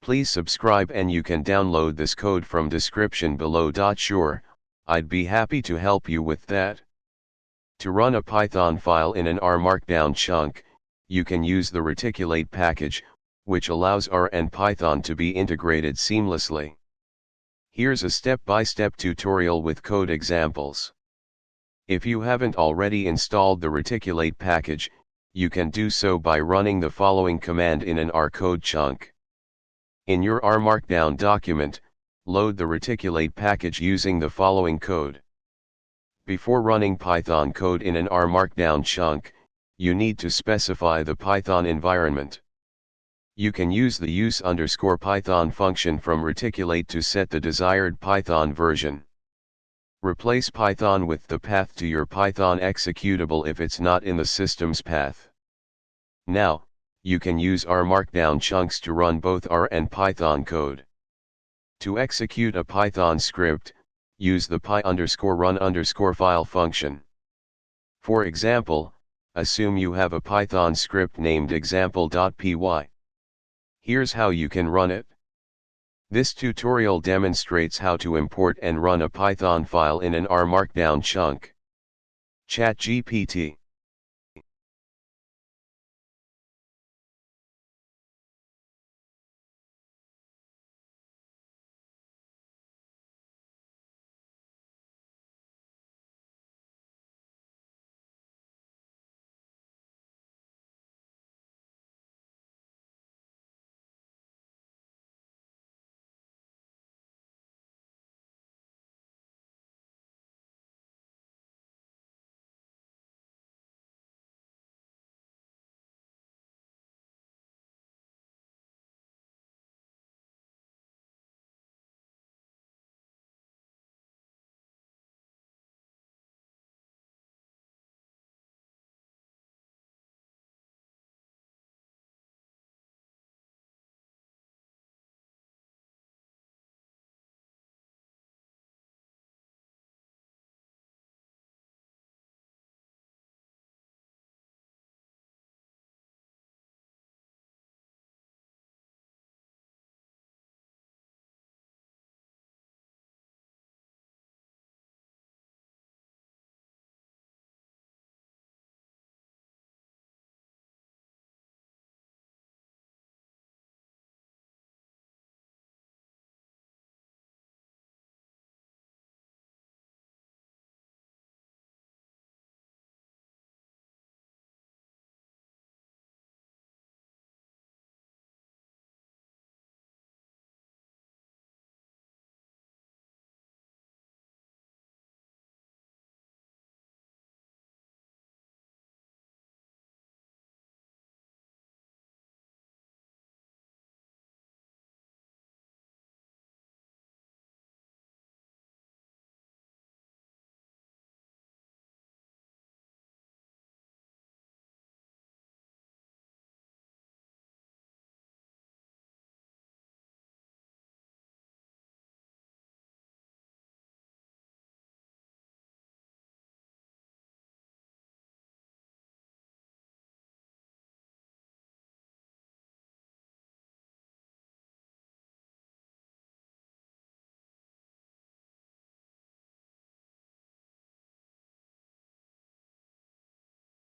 Please subscribe and you can download this code from description below. Sure, I'd be happy to help you with that. To run a Python file in an RMarkdown chunk, you can use the reticulate package, which allows R and Python to be integrated seamlessly. Here's a step-by-step tutorial with code examples. If you haven't already installed the reticulate package, you can do so by running the following command in an R code chunk. In your RMarkdown document, load the reticulate package using the following code. Before running Python code in an RMarkdown chunk, you need to specify the Python environment. You can use the use_Python function from reticulate to set the desired Python version. Replace Python with the path to your Python executable if it's not in the system's path. Now, you can use RMarkdown chunks to run both R and Python code. To execute a Python script, use the py_run_file function. For example, assume you have a Python script named example.py. Here's how you can run it. This tutorial demonstrates how to import and run a Python file in an RMarkdown chunk. ChatGPT.